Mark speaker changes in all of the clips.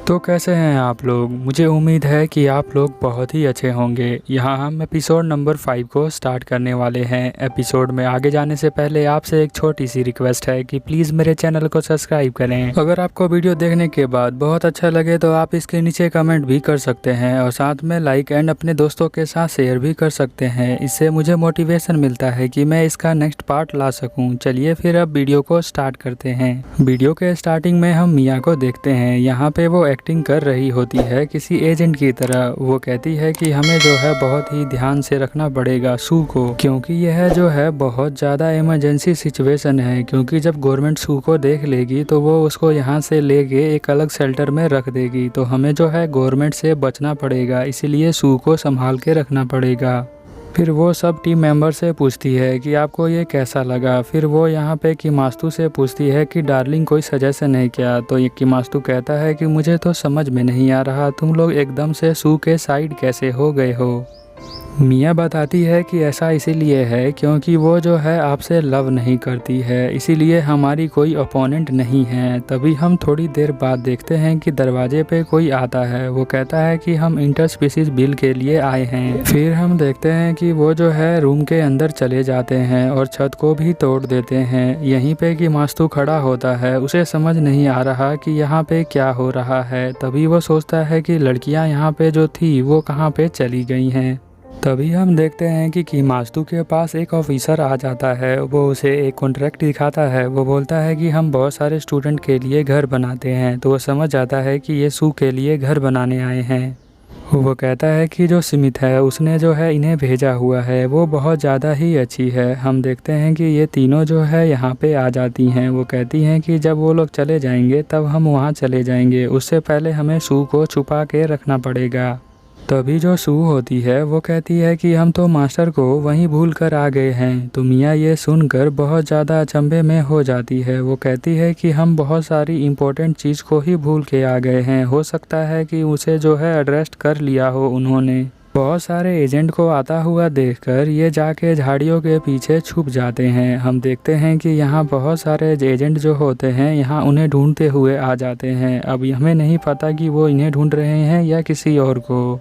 Speaker 1: तो कैसे हैं आप लोग। मुझे उम्मीद है कि आप लोग बहुत ही अच्छे होंगे। यहाँ हम एपिसोड नंबर 5 को स्टार्ट करने वाले हैं। एपिसोड में आगे जाने से पहले आपसे एक छोटी सी रिक्वेस्ट है कि प्लीज़ मेरे चैनल को सब्सक्राइब करें। अगर आपको वीडियो देखने के बाद बहुत अच्छा लगे तो आप इसके नीचे कमेंट भी कर सकते हैं और साथ में लाइक एंड अपने दोस्तों के साथ शेयर भी कर सकते हैं। इससे मुझे मोटिवेशन मिलता है कि मैं इसका नेक्स्ट पार्ट ला सकूँ। चलिए फिर अब वीडियो को स्टार्ट करते हैं। वीडियो के स्टार्टिंग में हम मिया को देखते हैं। यहाँ पे वो एक्टिंग कर रही होती है किसी एजेंट की तरह। वो कहती है कि हमें जो है बहुत ही ध्यान से रखना पड़ेगा सू को, क्योंकि यह जो है बहुत ज़्यादा इमरजेंसी सिचुएशन है। क्योंकि जब गवर्नमेंट सू को देख लेगी तो वो उसको यहाँ से लेके एक अलग शेल्टर में रख देगी। तो हमें जो है गवर्नमेंट से बचना पड़ेगा, इसीलिए सू को संभाल के रखना पड़ेगा। फिर वो सब टीम मेंबर से पूछती है कि आपको ये कैसा लगा। फिर वो यहाँ पे किमास्तु से पूछती है कि डार्लिंग कोई सजेशन है क्या। तो ये किमास्तु कहता है कि मुझे तो समझ में नहीं आ रहा, तुम लोग एकदम से सू के साइड कैसे हो गए हो। मिया बताती है कि ऐसा इसीलिए है क्योंकि वो जो है आपसे लव नहीं करती है, इसीलिए हमारी कोई अपोनेंट नहीं है। तभी हम थोड़ी देर बाद देखते हैं कि दरवाजे पे कोई आता है। वो कहता है कि हम इंटरस्पीसीज बिल के लिए आए हैं। फिर हम देखते हैं कि वो जो है रूम के अंदर चले जाते हैं और छत को भी तोड़ देते हैं। यहीं पे कि मास्तु खड़ा होता है, उसे समझ नहीं आ रहा कि यहाँ पे क्या हो रहा है। तभी वो सोचता है कि लड़कियाँ यहाँ पे जो थी वो कहाँ पे चली गई हैं। तभी हम देखते हैं कि किमास्तु के पास एक ऑफिसर आ जाता है। वो उसे एक कॉन्ट्रैक्ट दिखाता है। वो बोलता है कि हम बहुत सारे स्टूडेंट के लिए घर बनाते हैं। तो वो समझ जाता है कि ये सू के लिए घर बनाने आए हैं। वो कहता है कि जो स्मिथ है उसने जो है इन्हें भेजा हुआ है वो बहुत ज़्यादा ही अच्छी है। हम देखते हैं कि ये तीनों जो है यहाँ पे आ जाती हैं। वो कहती हैं कि जब वो लोग चले जाएंगे तब हम वहाँ चले जाएंगे, उससे पहले हमें सू को छुपा के रखना पड़ेगा। तभी जो सू होती है वो कहती है कि हम तो मास्टर को वहीं भूल कर आ गए हैं। तो मिया ये सुनकर बहुत ज़्यादा अचंभे में हो जाती है। वो कहती है कि हम बहुत सारी इम्पोर्टेंट चीज़ को ही भूल के आ गए हैं। हो सकता है कि उसे जो है अरेस्ट कर लिया हो उन्होंने। बहुत सारे एजेंट को आता हुआ देखकर ये जाके झाड़ियों के पीछे छुप जाते हैं। हम देखते हैं कि यहाँ बहुत सारे एजेंट जो होते हैं यहाँ उन्हें ढूंढते हुए आ जाते हैं। अब हमें नहीं पता कि वो इन्हें ढूंढ रहे हैं या किसी और को।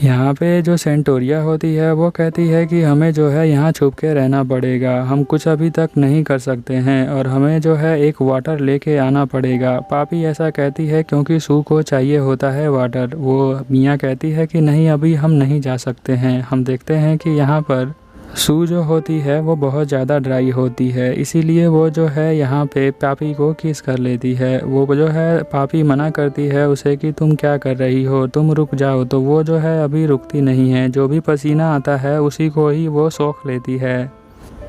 Speaker 1: यहाँ पे जो सेंटोरिया होती है वो कहती है कि हमें जो है यहाँ छुप के रहना पड़ेगा, हम कुछ अभी तक नहीं कर सकते हैं और हमें जो है एक वाटर लेके आना पड़ेगा। पापी ऐसा कहती है क्योंकि सू को चाहिए होता है वाटर। वो मिया कहती है कि नहीं, अभी हम नहीं जा सकते हैं। हम देखते हैं कि यहाँ पर सू जो होती है वो बहुत ज़्यादा ड्राई होती है, इसीलिए वो जो है यहाँ पे पापी को किस कर लेती है। वो जो है पापी मना करती है उसे कि तुम क्या कर रही हो, तुम रुक जाओ। तो वो जो है अभी रुकती नहीं है, जो भी पसीना आता है उसी को ही वो सोख लेती है।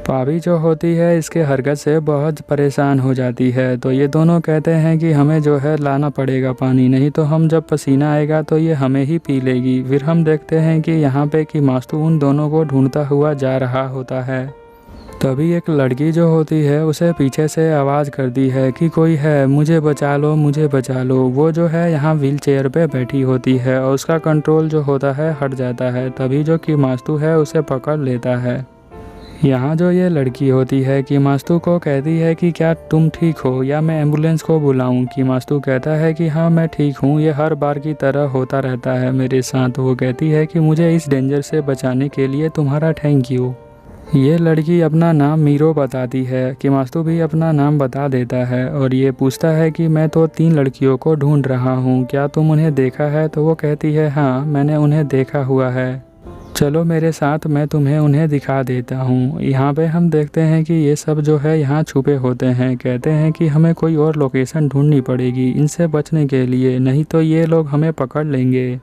Speaker 1: पापी जो होती है इसके हरकत से बहुत परेशान हो जाती है। तो ये दोनों कहते हैं कि हमें जो है लाना पड़ेगा पानी, नहीं तो हम जब पसीना आएगा तो ये हमें ही पी लेगी। फिर हम देखते हैं कि यहाँ पे कि मास्तु उन दोनों को ढूंढता हुआ जा रहा होता है। तभी एक लड़की जो होती है उसे पीछे से आवाज़ करती है कि कोई है, मुझे बचा लो, मुझे बचा लो। वो जो है यहाँ व्हील चेयर पे बैठी होती है और उसका कंट्रोल जो होता है हट जाता है। तभी जो कि मास्तु है उसे पकड़ लेता है। यहाँ जो ये लड़की होती है किमास्तु को कहती है कि क्या तुम ठीक हो या मैं एम्बुलेंस को बुलाऊं। किमास्तु कहता है कि हाँ मैं ठीक हूँ, ये हर बार की तरह होता रहता है मेरे साथ। वो कहती है कि मुझे इस डेंजर से बचाने के लिए तुम्हारा थैंक यू। ये लड़की अपना नाम मीरो बताती है। किमास्तु भी अपना नाम बता देता है और ये पूछता है कि मैं तो 3 लड़कियों को ढूंढ रहा हूँ, क्या तुम उन्हें देखा है। तो वो कहती है हाँ मैंने उन्हें देखा हुआ है, चलो मेरे साथ, मैं तुम्हें उन्हें दिखा देता हूँ। यहाँ पे हम देखते हैं कि ये सब जो है यहाँ छुपे होते हैं। कहते हैं कि हमें कोई और लोकेशन ढूंढनी पड़ेगी इनसे बचने के लिए, नहीं तो ये लोग हमें पकड़ लेंगे।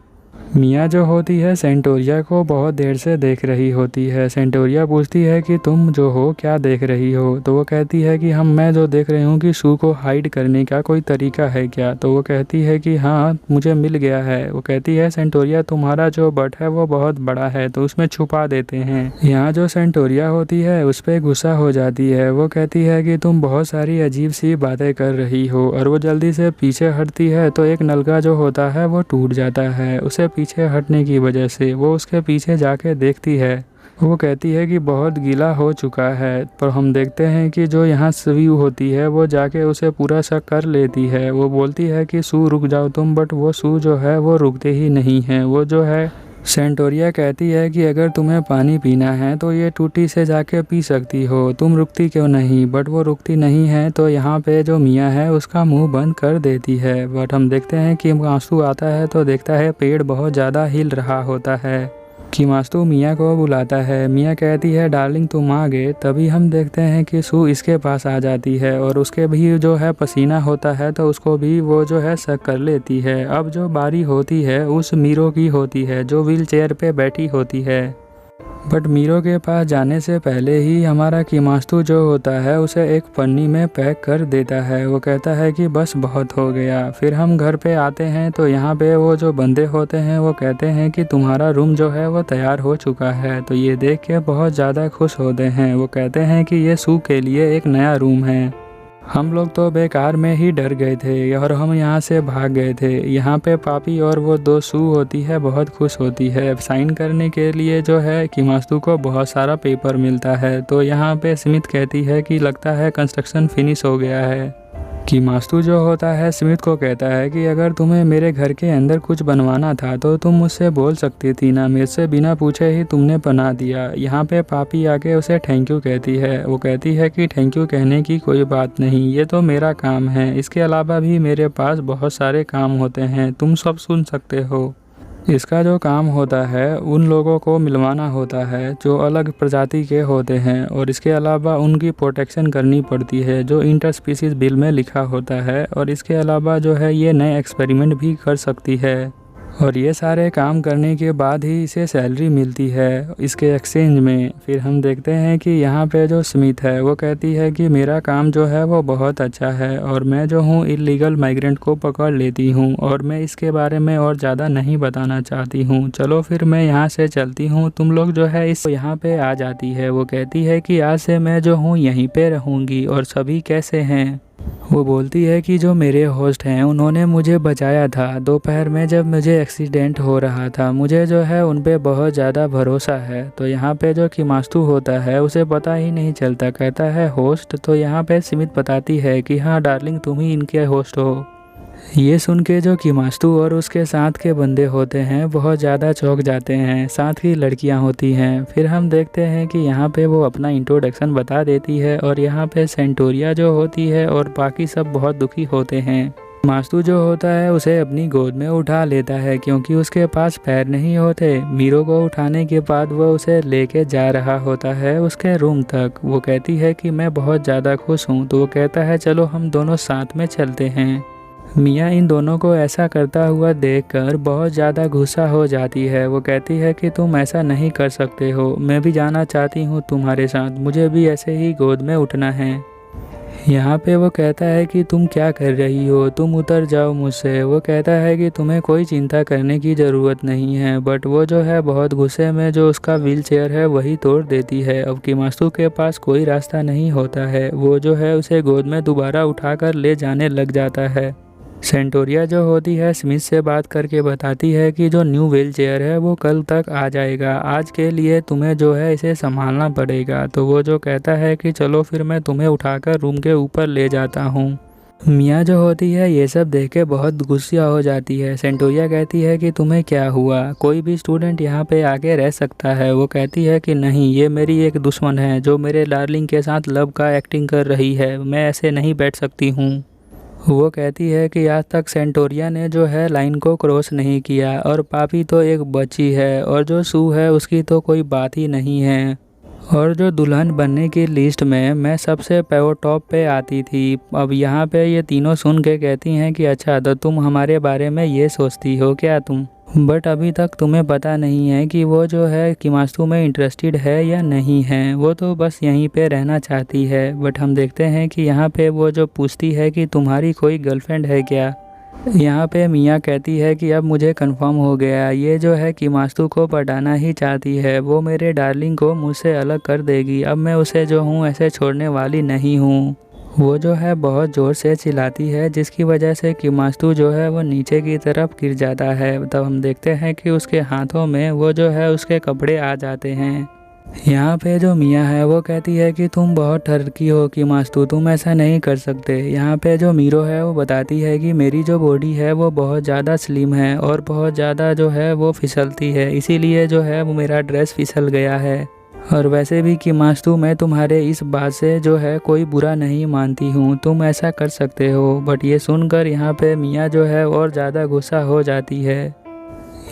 Speaker 1: मिया जो होती है सेंटोरिया को बहुत देर से देख रही होती है। सेंटोरिया पूछती है कि तुम जो हो क्या देख रही हो। तो वो कहती है कि मैं जो देख रही हूँ कि सू को हाइड करने का कोई तरीका है क्या। तो वो कहती है कि हाँ मुझे मिल गया है। वो कहती है सेंटोरिया तुम्हारा जो बट है वो बहुत बड़ा है तो उसमें छुपा देते हैं। यहाँ जो सेंटोरिया होती है उस पर गुस्सा हो जाती है। वो कहती है कि तुम बहुत सारी अजीब सी बातें कर रही हो और वो जल्दी से पीछे हटती है। तो एक नलका जो होता है वो टूट जाता है। उसे पीछे हटने की वजह से वो उसके पीछे जाके देखती है वो कहती है कि बहुत गीला हो चुका है, पर हम देखते हैं कि जो यहाँ सू होती है वो जाके उसे पूरा सा कर लेती है। वो बोलती है कि सू रुक जाओ तुम, बट वो सू जो है वो रुकते ही नहीं है। वो जो है सेंटोरिया कहती है कि अगर तुम्हें पानी पीना है तो ये टूटी से जाके पी सकती हो, तुम रुकती क्यों नहीं, बट वो रुकती नहीं है। तो यहाँ पे जो मिया है उसका मुंह बंद कर देती है। बट हम देखते हैं कि मास्तू आता है तो देखता है पेड़ बहुत ज़्यादा हिल रहा होता है। कि मास्तू मिया को बुलाता है। मिया कहती है डार्लिंग तुम आ गए। तभी हम देखते हैं कि सू इसके पास आ जाती है और उसके भी जो है पसीना होता है तो उसको भी वो जो है शक कर लेती है। अब जो बारी होती है उस मीरो की होती है जो व्हील चेयर पे बैठी होती है। बट मीरो के पास जाने से पहले ही हमारा कीमास्तु जो होता है उसे एक पन्नी में पैक कर देता है। वो कहता है कि बस बहुत हो गया। फिर हम घर पे आते हैं तो यहाँ पे वो जो बंदे होते हैं वो कहते हैं कि तुम्हारा रूम जो है वो तैयार हो चुका है। तो ये देख के बहुत ज़्यादा खुश होते हैं। वो कहते हैं कि ये सू के लिए एक नया रूम है। हम लोग तो बेकार में ही डर गए थे और हम यहाँ से भाग गए थे। यहाँ पे पापी और वो दो सू होती है बहुत खुश होती है। साइन करने के लिए जो है कीमास्तु को बहुत सारा पेपर मिलता है। तो यहाँ पे स्मिथ कहती है कि लगता है कंस्ट्रक्शन फिनिश हो गया है। कीमास्तु जो होता है स्मिथ को कहता है कि अगर तुम्हें मेरे घर के अंदर कुछ बनवाना था तो तुम मुझसे बोल सकती थी ना, मेरे से बिना पूछे ही तुमने बना दिया। यहाँ पे पापी आके उसे थैंक यू कहती है। वो कहती है कि थैंक यू कहने की कोई बात नहीं, ये तो मेरा काम है। इसके अलावा भी मेरे पास बहुत सारे काम होते हैं, तुम सब सुन सकते हो। इसका जो काम होता है उन लोगों को मिलवाना होता है जो अलग प्रजाति के होते हैं और इसके अलावा उनकी प्रोटेक्शन करनी पड़ती है जो इंटर स्पीसीज बिल में लिखा होता है। और इसके अलावा जो है ये नए एक्सपेरिमेंट भी कर सकती है और ये सारे काम करने के बाद ही इसे सैलरी मिलती है इसके एक्सचेंज में। फिर हम देखते हैं कि यहाँ पे जो स्मिथ है वो कहती है कि मेरा काम जो है वो बहुत अच्छा है और मैं जो हूँ इलीगल माइग्रेंट को पकड़ लेती हूँ और मैं इसके बारे में और ज़्यादा नहीं बताना चाहती हूँ। चलो फिर मैं यहाँ से चलती हूँ, तुम लोग जो है इस यहाँ पे आ जाती है। वो कहती है कि आज से मैं जो हूँ यहीं पे रहूँगी। और सभी कैसे हैं? वो बोलती है कि जो मेरे होस्ट हैं उन्होंने मुझे बचाया था दोपहर में जब मुझे एक्सीडेंट हो रहा था। मुझे जो है उन पे बहुत ज़्यादा भरोसा है। तो यहाँ पे जो कीमास्तु होता है उसे पता ही नहीं चलता, कहता है होस्ट। तो यहाँ पे स्मिथ बताती है कि हाँ डार्लिंग तुम ही इनके होस्ट हो। ये सुन के जो कीमास्तु और उसके साथ के बंदे होते हैं बहुत ज़्यादा चौंक जाते हैं, साथ ही लड़कियां होती हैं। फिर हम देखते हैं कि यहाँ पे वो अपना इंट्रोडक्शन बता देती है और यहाँ पे सेंटोरिया जो होती है और बाकी सब बहुत दुखी होते हैं। मास्तु जो होता है उसे अपनी गोद में उठा लेता है क्योंकि उसके पास पैर नहीं होते। मीरो को उठाने के बाद वो उसे लेके जा रहा होता है उसके रूम तक। वो कहती है कि मैं बहुत ज़्यादा खुश हूँ। तो वो कहता है चलो हम दोनों साथ में चलते हैं। मिया इन दोनों को ऐसा करता हुआ देखकर बहुत ज़्यादा गुस्सा हो जाती है। वो कहती है कि तुम ऐसा नहीं कर सकते हो, मैं भी जाना चाहती हूँ तुम्हारे साथ, मुझे भी ऐसे ही गोद में उठना है। यहाँ पे वो कहता है कि तुम क्या कर रही हो, तुम उतर जाओ मुझसे। वो कहता है कि तुम्हें कोई चिंता करने की ज़रूरत नहीं है। बट वो जो है बहुत गुस्से में जो उसका व्हील चेयर है वही तोड़ देती है। अब कीमास्तु के पास कोई रास्ता नहीं होता है। वो जो है उसे गोद में दोबारा उठाकर ले जाने लग जाता है। सेंटोरिया जो होती है स्मिथ से बात करके बताती है कि जो न्यू व्हील चेयर है वो कल तक आ जाएगा, आज के लिए तुम्हें जो है इसे संभालना पड़ेगा। तो वो जो कहता है कि चलो फिर मैं तुम्हें उठाकर रूम के ऊपर ले जाता हूँ। मिया जो होती है ये सब देख के बहुत गुस्सा हो जाती है। सेंटोरिया कहती है कि तुम्हें क्या हुआ, कोई भी स्टूडेंट यहाँ पे आके रह सकता है। वो कहती है कि नहीं, ये मेरी एक दुश्मन है जो मेरे डार्लिंग के साथ लव का एक्टिंग कर रही है, मैं ऐसे नहीं बैठ सकती हूँ। वो कहती है कि आज तक सेंटोरिया ने जो है लाइन को क्रॉस नहीं किया और पापी तो एक बच्ची है और जो सू है उसकी तो कोई बात ही नहीं है। और जो दुल्हन बनने की लिस्ट में मैं सबसे टॉप पे आती थी। अब यहाँ पे ये तीनों सुन के कहती हैं कि अच्छा तो तुम हमारे बारे में ये सोचती हो क्या तुम, बट अभी तक तुम्हें पता नहीं है कि वो जो है कीमास्तु में इंटरेस्टेड है या नहीं है। वो तो बस यहीं पे रहना चाहती है। बट हम देखते हैं कि यहाँ पे वो जो पूछती है कि तुम्हारी कोई गर्लफ्रेंड है क्या। यहाँ पे मिया कहती है कि अब मुझे कंफर्म हो गया, ये जो है कीमास्तु को पटाना ही चाहती है। वो मेरे डार्लिंग को मुझसे अलग कर देगी, अब मैं उसे जो हूँ ऐसे छोड़ने वाली नहीं हूँ। वो जो है बहुत ज़ोर से चिल्लाती है जिसकी वजह से कीमास्तु जो है वो नीचे की तरफ गिर जाता है। तब हम देखते हैं कि उसके हाथों में वो जो है उसके कपड़े आ जाते हैं। यहाँ पे जो मिया है वो कहती है कि तुम बहुत ठरकी हो कि मास्तू, तुम ऐसा नहीं कर सकते। यहाँ पे जो मीरो है वो बताती है कि मेरी जो बॉडी है वो बहुत ज़्यादा स्लिम है और बहुत ज़्यादा जो है वो फिसलती है, इसीलिए जो है वो मेरा ड्रेस फिसल गया है। और वैसे भी कि मास्तू, मैं तुम्हारे इस बात से जो है कोई बुरा नहीं मानती हूँ, तुम ऐसा कर सकते हो। बट ये सुनकर यहाँ पे मिया जो है और ज़्यादा गुस्सा हो जाती है।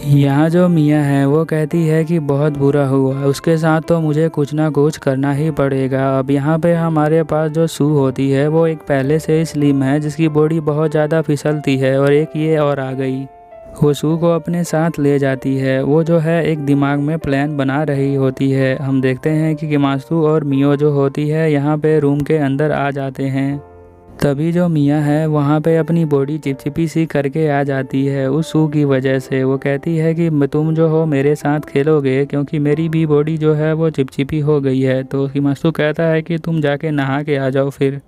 Speaker 1: यहाँ जो मियाँ है वो कहती है कि बहुत बुरा हुआ, उसके साथ तो मुझे कुछ ना कुछ करना ही पड़ेगा। अब यहाँ पे हमारे पास जो सू होती है वो एक पहले से ही स्लिम है जिसकी बॉडी बहुत ज़्यादा फिसलती है, और एक ये और आ गई। वो सू को अपने साथ ले जाती है। वो जो है एक दिमाग में प्लान बना रही होती है। हम देखते हैं कि किमास्तु और मियो जो होती है यहाँ पे रूम के अंदर आ जाते हैं। तभी जो मिया है वहाँ पे अपनी बॉडी चिपचिपी सी करके आ जाती है उस सू की वजह से। वो कहती है कि तुम जो हो मेरे साथ खेलोगे, क्योंकि मेरी भी बॉडी जो है वो चिपचिपी हो गई है। तो हिमांशु कहता है कि तुम जाके नहा के आ जाओ फिर।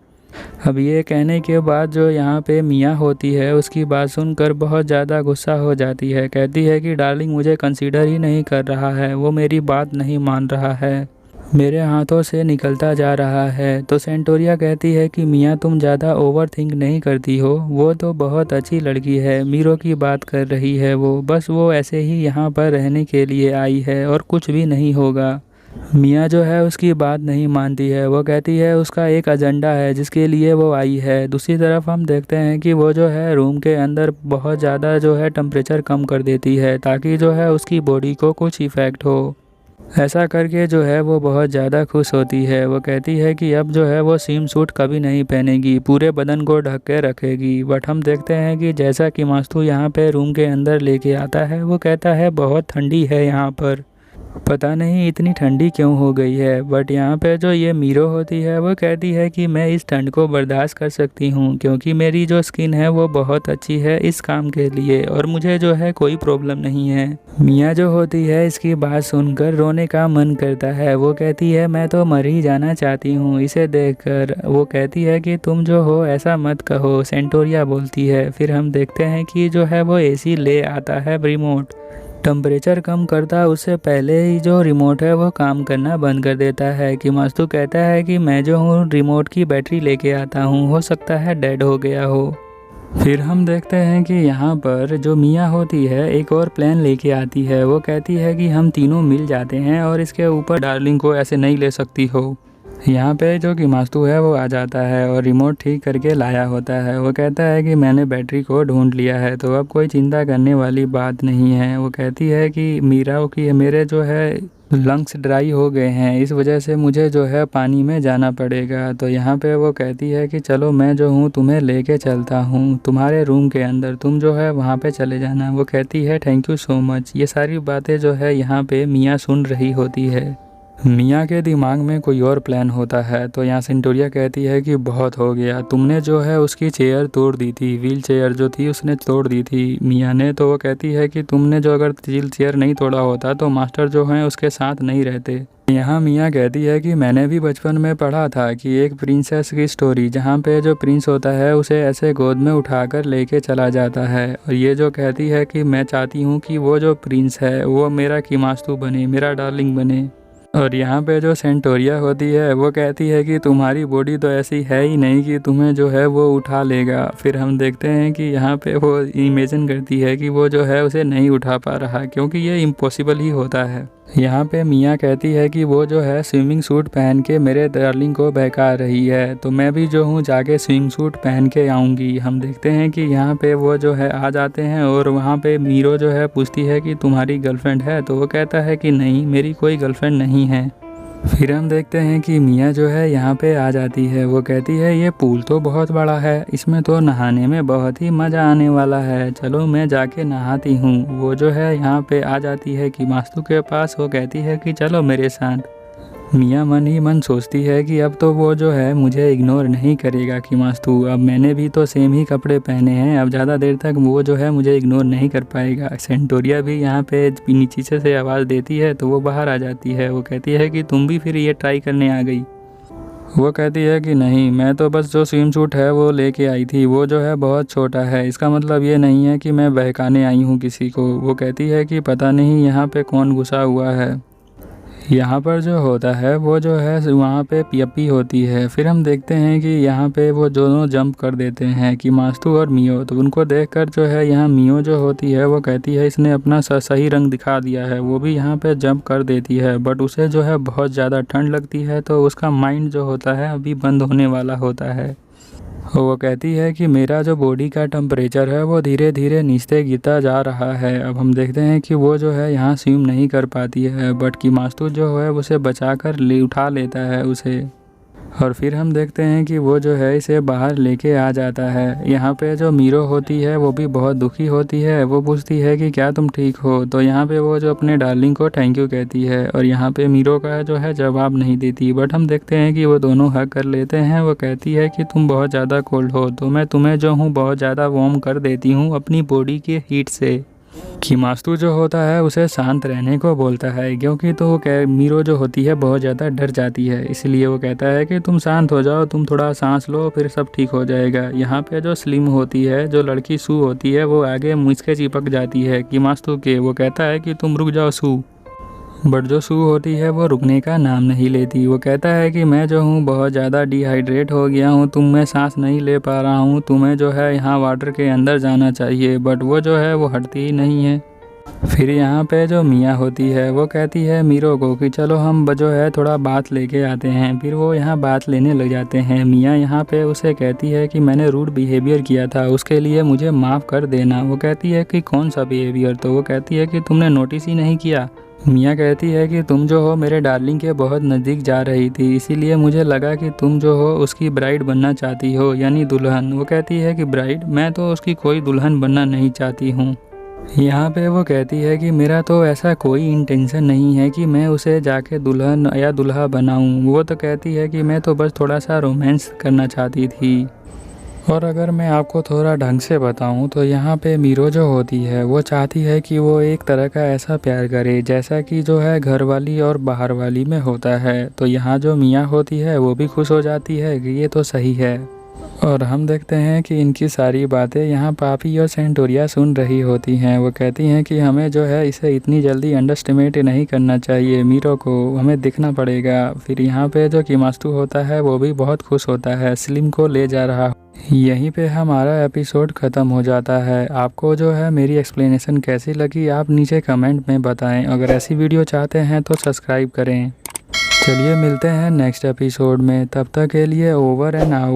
Speaker 1: अब ये कहने के बाद जो यहाँ पे मिया होती है उसकी बात सुनकर बहुत ज़्यादा गुस्सा हो जाती है। कहती है कि डार्लिंग मुझे कंसीडर ही नहीं कर रहा है, वो मेरी बात नहीं मान रहा है, मेरे हाथों से निकलता जा रहा है। तो सेंटोरिया कहती है कि मियाँ तुम ज़्यादा ओवर थिंक नहीं करती हो, वो तो बहुत अच्छी लड़की है, मीरो की बात कर रही है वो, बस वो ऐसे ही यहाँ पर रहने के लिए आई है और कुछ भी नहीं होगा। मियाँ जो है उसकी बात नहीं मानती है। वो कहती है उसका एक एजेंडा है जिसके लिए वो आई है। दूसरी तरफ हम देखते हैं कि वो जो है रूम के अंदर बहुत ज़्यादा जो है टेम्परेचर कम कर देती है ताकि जो है उसकी बॉडी को कुछ इफ़ेक्ट हो। ऐसा करके जो है वो बहुत ज़्यादा खुश होती है। वो कहती है कि अब जो है वो स्विम सूट कभी नहीं पहनेगी, पूरे बदन को ढक के रखेगी। बट हम देखते हैं कि जैसा कि मास्तू यहाँ पे रूम के अंदर लेके आता है वो कहता है बहुत ठंडी है यहाँ पर, पता नहीं इतनी ठंडी क्यों हो गई है। बट यहाँ पे जो ये मीरो होती है वो कहती है कि मैं इस ठंड को बर्दाश्त कर सकती हूँ क्योंकि मेरी जो स्किन है वो बहुत अच्छी है इस काम के लिए और मुझे जो है कोई प्रॉब्लम नहीं है। मिया जो होती है इसकी बात सुनकर रोने का मन करता है। वो कहती है मैं तो मर ही जाना चाहती हूँ इसे देखकर। वो कहती है कि तुम जो हो ऐसा मत कहो, सेंटोरिया बोलती है। फिर हम देखते हैं कि जो है वो एसी ले आता है रिमोट, टेम्परेचर कम करता उससे पहले ही जो रिमोट है वो काम करना बंद कर देता है। कि मास्तू कहता है कि मैं जो हूँ रिमोट की बैटरी लेके आता हूँ, हो सकता है डेड हो गया हो। फिर हम देखते हैं कि यहाँ पर जो मिया होती है एक और प्लान लेके आती है। वो कहती है कि हम तीनों मिल जाते हैं और इसके ऊपर डार्लिंग को ऐसे नहीं ले सकती हो। यहाँ पे जो कि मास्तू है वो आ जाता है और रिमोट ठीक करके लाया होता है। वो कहता है कि मैंने बैटरी को ढूंढ लिया है तो अब कोई चिंता करने वाली बात नहीं है। वो कहती है कि मीरा की मेरे जो है लंग्स ड्राई हो गए हैं, इस वजह से मुझे जो है पानी में जाना पड़ेगा। तो यहाँ पे वो कहती है कि चलो मैं जो हूँ तुम्हें लेके चलता हूँ तुम्हारे रूम के अंदर, तुम जो है वहाँ पे चले जाना। वो कहती है थैंक यू सो मच। ये सारी बातें जो है यहाँ पे मिया सुन रही होती है। मिया के दिमाग में कोई और प्लान होता है। तो यहाँ सेंटोरिया कहती है कि बहुत हो गया, तुमने जो है उसकी चेयर तोड़ दी थी, व्हील चेयर जो थी उसने तोड़ दी थी मिया ने। तो वो कहती है कि तुमने जो अगर व्हील चेयर नहीं तोड़ा होता तो मास्टर जो हैं उसके साथ नहीं रहते। यहाँ मिया कहती है कि मैंने भी बचपन में पढ़ा था कि एक प्रिंसेस की स्टोरी जहाँ पे जो प्रिंस होता है उसे ऐसे गोद में उठाकर लेके चला जाता है। और ये जो कहती है कि मैं चाहती हूँ कि वो जो प्रिंस है वो मेरा किमास्तु बने, मेरा डार्लिंग बने। और यहाँ पे जो सेंटोरिया होती है वो कहती है कि तुम्हारी बॉडी तो ऐसी है ही नहीं कि तुम्हें जो है वो उठा लेगा। फिर हम देखते हैं कि यहाँ पे वो इमेजिन करती है कि वो जो है उसे नहीं उठा पा रहा क्योंकि ये इम्पॉसिबल ही होता है। यहाँ पे मिया कहती है कि वो जो है स्विमिंग सूट पहन के मेरे डार्लिंग को बहका रही है, तो मैं भी जो हूँ जाके स्विमिंग सूट पहन के आऊँगी। हम देखते हैं कि यहाँ पे वो जो है आ जाते हैं और वहाँ पे मीरो जो है पूछती है कि तुम्हारी गर्लफ्रेंड है, तो वो कहता है कि नहीं मेरी कोई गर्लफ्रेंड नहीं है। फिर हम देखते हैं कि मिया जो है यहाँ पे आ जाती है। वो कहती है ये पूल तो बहुत बड़ा है, इसमें तो नहाने में बहुत ही मज़ा आने वाला है, चलो मैं जाके नहाती हूँ। वो जो है यहाँ पे आ जाती है कि मास्तू के पास। वो कहती है कि चलो मेरे साथ। मिया मन ही मन सोचती है कि अब तो वो जो है मुझे इग्नोर नहीं करेगा कि मास्तू, अब मैंने भी तो सेम ही कपड़े पहने हैं, अब ज़्यादा देर तक वो जो है मुझे इग्नोर नहीं कर पाएगा। सेंटोरिया भी यहाँ पे नीचे से आवाज़ देती है तो वो बाहर आ जाती है। वो कहती है कि तुम भी फिर ये ट्राई करने आ गई। वो कहती है कि नहीं, मैं तो बस जो स्विम सूट है वो लेके आई थी, वो जो है बहुत छोटा है, इसका मतलब ये नहीं है कि मैं बहकाने आई हूँ किसी को। वो कहती है कि पता नहीं यहाँ पे कौन घुसा हुआ है। यहाँ पर जो होता है वो जो है वहाँ पे यप्पी होती है। फिर हम देखते हैं कि यहाँ पे वो दोनों जंप कर देते हैं कि मास्तू और मियो। तो उनको देखकर जो है यहाँ मियो जो होती है वो कहती है इसने अपना सही रंग दिखा दिया है। वो भी यहाँ पे जंप कर देती है, बट उसे जो है बहुत ज़्यादा ठंड लगती है, तो उसका माइंड जो होता है अभी बंद होने वाला होता है। वो कहती है कि मेरा जो बॉडी का टेम्परेचर है वो धीरे धीरे नीचे गिरता जा रहा है। अब हम देखते हैं कि वो जो है यहाँ स्विम नहीं कर पाती है, बट कि मास्तू जो है उसे बचाकर उठा लेता है उसे। और फिर हम देखते हैं कि वो जो है इसे बाहर लेके आ जाता है। यहाँ पे जो मीरो होती है वो भी बहुत दुखी होती है। वो पूछती है कि क्या तुम ठीक हो? तो यहाँ पे वो जो अपने डार्लिंग को थैंक यू कहती है, और यहाँ पे मीरो का जो है जवाब नहीं देती। बट हम देखते हैं कि वो दोनों हग कर लेते हैं। वो कहती है कि तुम बहुत ज़्यादा कोल्ड हो, तो मैं तुम्हें जो हूँ बहुत ज़्यादा वार्म कर देती हूँ अपनी बॉडी के हीट से। कि मास्तू जो होता है उसे शांत रहने को बोलता है, क्योंकि तो वो मीरो जो होती है बहुत ज़्यादा डर जाती है। इसलिए वो कहता है कि तुम शांत हो जाओ, तुम थोड़ा सांस लो, फिर सब ठीक हो जाएगा। यहाँ पे जो स्लिम होती है, जो लड़की सू होती है, वो आगे मुझके चिपक जाती है कि मास्तू के। वो कहता है कि तुम रुक जाओ सू, बट जो सू होती है वो रुकने का नाम नहीं लेती। वो कहता है कि मैं जो हूँ बहुत ज़्यादा डिहाइड्रेट हो गया हूँ, मैं सांस नहीं ले पा रहा हूँ, तुम्हें जो है यहाँ वाटर के अंदर जाना चाहिए। बट वो जो है वो हटती ही नहीं है। फिर यहाँ पे जो मिया होती है वो कहती है मीरो को कि चलो हम जो है थोड़ा बात लेके आते हैं। फिर वो यहाँ बात लेने लग जाते हैं। मिया यहाँ पे उसे कहती है कि मैंने रूड बिहेवियर किया था, उसके लिए मुझे माफ़ कर देना। वो कहती है कि कौन सा बिहेवियर? तो वो कहती है कि तुमने नोटिस ही नहीं किया। मिया कहती है कि तुम जो हो मेरे डार्लिंग के बहुत नज़दीक जा रही थी, इसीलिए मुझे लगा कि तुम जो हो उसकी ब्राइड बनना चाहती हो, यानी दुल्हन। वो कहती है कि ब्राइड? मैं तो उसकी कोई दुल्हन बनना नहीं चाहती हूँ। यहाँ पे वो कहती है कि मेरा तो ऐसा कोई इंटेंशन नहीं है कि मैं उसे जाके दुल्हन या दुल्हा बनाऊँ। वो तो कहती है कि मैं तो बस थोड़ा सा रोमांस करना चाहती थी। और अगर मैं आपको थोड़ा ढंग से बताऊं तो यहाँ पे मीरो जो होती है वो चाहती है कि वो एक तरह का ऐसा प्यार करे जैसा कि जो है घर वाली और बाहर वाली में होता है। तो यहाँ जो मिया होती है वो भी खुश हो जाती है कि ये तो सही है। और हम देखते हैं कि इनकी सारी बातें यहाँ पापी और सेंटोरिया सुन रही होती हैं। वो कहती हैं कि हमें जो है इसे इतनी जल्दी अंडरस्टिमेट नहीं करना चाहिए, मीरो को हमें दिखना पड़ेगा। फिर यहाँ पे जो किमास्तु होता है वो भी बहुत खुश होता है, स्लिम को ले जा रहा। यहीं पे हमारा एपिसोड ख़त्म हो जाता है। आपको जो है मेरी एक्सप्लेनेशन कैसी लगी आप नीचे कमेंट में बताएं। अगर ऐसी वीडियो चाहते हैं तो सब्सक्राइब करें। चलिए मिलते हैं नेक्स्ट एपिसोड में, तब तक के लिए ओवर एंड आउट।